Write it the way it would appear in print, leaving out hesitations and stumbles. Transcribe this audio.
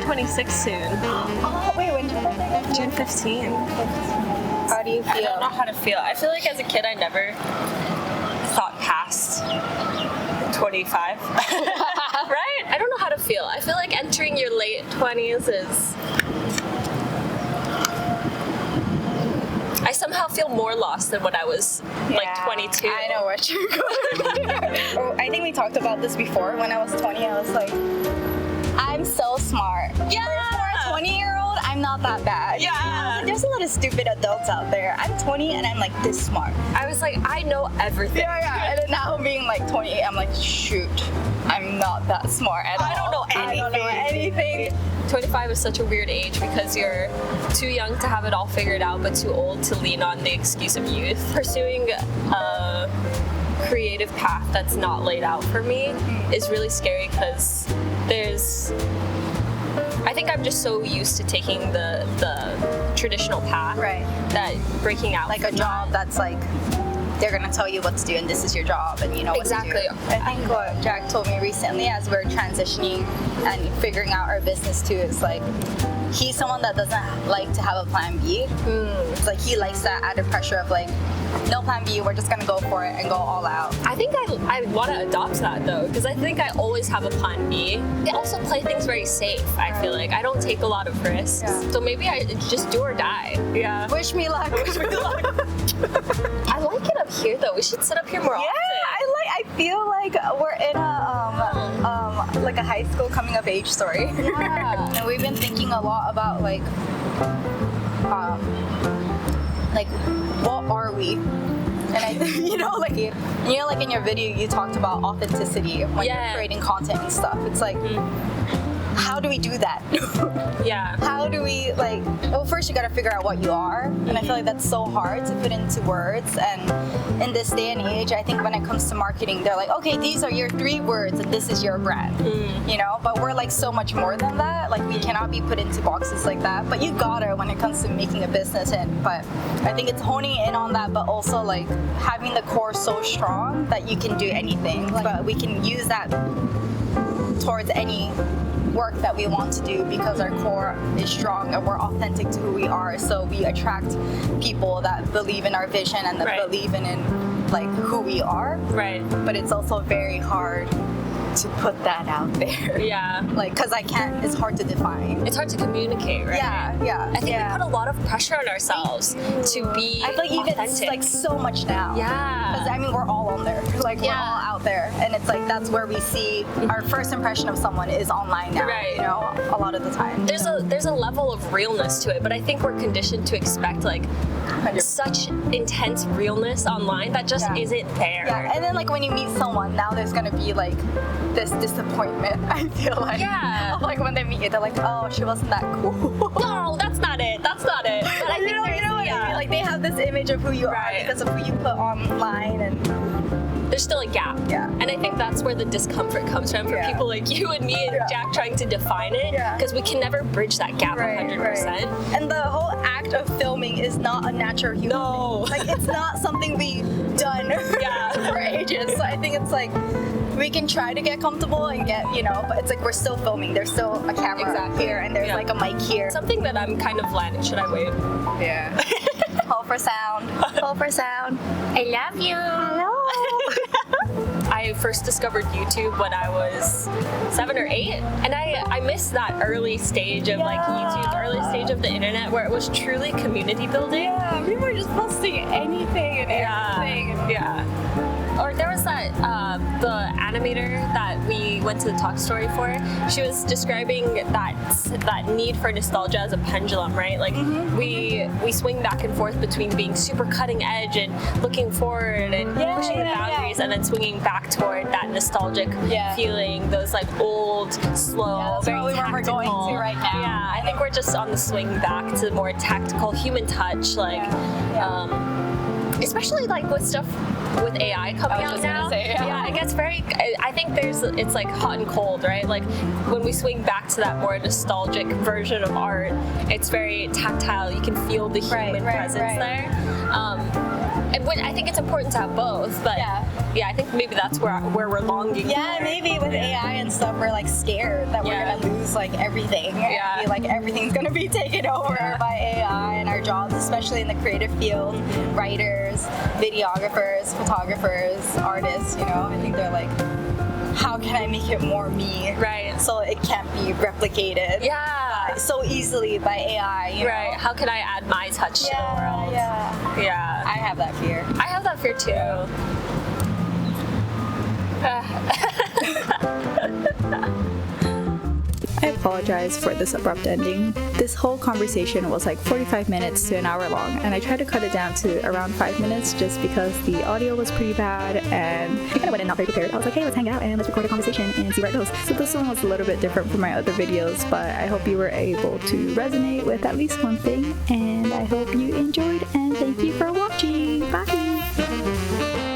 26 soon. Oh, wait, when's your birthday again? June 15. How do you feel? I don't know how to feel. I feel like as a kid I never thought past 25. Right? I don't know how to feel. I feel like entering your late 20s is... I somehow feel more lost than when I was like 22. I know what you're going. I think we talked about this before. When I was 20, I was like, I'm so smart. Yeah. For a 20-year-old, I'm not that bad. Yeah. There's a lot of stupid adults out there. I'm 20 and I'm like this smart. I was like, I know everything. Yeah. And then now being like 28, I'm like, shoot, I'm not that smart at all. I don't know anything. 25 is such a weird age because you're too young to have it all figured out, but too old to lean on the excuse of youth. Pursuing a creative path that's not laid out for me is really scary because I think I'm just so used to taking the traditional path that breaking out like a job that's like they're gonna tell you what to do and this is your job and you know what to do. I think what Jack told me recently as we're transitioning and figuring out our business too is like he's someone that doesn't like to have a plan B. It's like he likes that added pressure of like no plan B, we're just gonna go for it and go all out. I think I want to adopt that though, because I think I always have a plan B. I also play things very safe, I feel like. I don't take a lot of risks. Yeah. So maybe I just do or die. Yeah. Wish me luck. Wish me luck. I like it up here though. We should sit up here more often. I feel like we're in a like a high school coming of age story. Yeah. And we've been thinking a lot about like what are we? And I think, like in your video you talked about authenticity when you're creating content and stuff. It's like, how do we do that? Yeah. How do we first you gotta figure out what you are. And I feel like that's so hard to put into words. And in this day and age, I think when it comes to marketing, they're like, okay, these are your 3 words and this is your brand. But we're like so much more than that. Like we cannot be put into boxes like that. But you gotta when it comes to making a business. But I think it's honing in on that, but also like having the core so strong that you can do anything. But we can use that towards any work that we want to do because our core is strong and we're authentic to who we are, so we attract people that believe in our vision and that believe in like who we are. But it's also very hard to put that out there. Yeah. Because it's hard to define. It's hard to communicate, right? Yeah. I think we put a lot of pressure on ourselves to be I feel like even it's like so much now. Yeah. Because I mean, we're all on there. Like we're all out there. And it's like, that's where we see our first impression of someone is online now. Right. A lot of the time. There's a level of realness to it, but I think we're conditioned to expect like 100%. Such intense realness online that just isn't there. Yeah. And then like when you meet someone, now there's gonna be like this disappointment, I feel like. Yeah. Of like when they meet you, they're like, oh, she wasn't that cool. No, that's not it. That's not it. But I think you know what I mean? Like they have this image of who you are because of who you put online, and there's still a gap. Yeah. And I think that's where the discomfort comes from for people like you and me and Jack trying to define it, because we can never bridge that gap 100%. And the whole act of filming is not a natural human thing. Like it's not something we've done for ages. So I think it's like we can try to get comfortable and get, but it's like we're still filming. There's still a camera here and there's like a mic here. Something that I'm kind of landing. Should I wave? Yeah. Hold for sound. Hold for sound. I love you. Hello. I first discovered YouTube when I was 7 or 8, and I missed that early stage of like YouTube, the early stage of the internet where it was truly community building. Yeah, we were just posting anything and everything. Yeah. Or there was that, the animator that we went to the talk story for, she was describing that need for nostalgia as a pendulum, right? Like we swing back and forth between being super cutting edge and looking forward and pushing the boundaries and then swinging back toward that nostalgic feeling, those like old, slow, very tactical. We're going to right now. Yeah, I think we're just on the swing back to more tactical human touch, like, especially like with stuff with AI coming out now. It gets very, I think it's like hot and cold, right? Like when we swing back to that more nostalgic version of art, it's very tactile. You can feel the human presence there. I think it's important to have both, but yeah, I think maybe that's where we're longing. Yeah, maybe with AI and stuff, we're like scared that we're gonna lose like everything. Yeah. Like everything's gonna be taken over by AI, and our jobs, especially in the creative field, writers, videographers, photographers, artists. You know, I think they're like, how can I make it more me? Right. So it can't be replicated. So easily by AI. You know? How can I add my touch to the world? Yeah. I have that fear. I have that fear too. I apologize for this abrupt ending. This whole conversation was like 45 minutes to an hour long, and I tried to cut it down to around 5 minutes just because the audio was pretty bad and I kind of went in not very prepared. I was like, hey, let's hang out and let's record a conversation and see where it goes. So this one was a little bit different from my other videos, but I hope you were able to resonate with at least one thing, and I hope you enjoyed, and thank you for watching. Bye!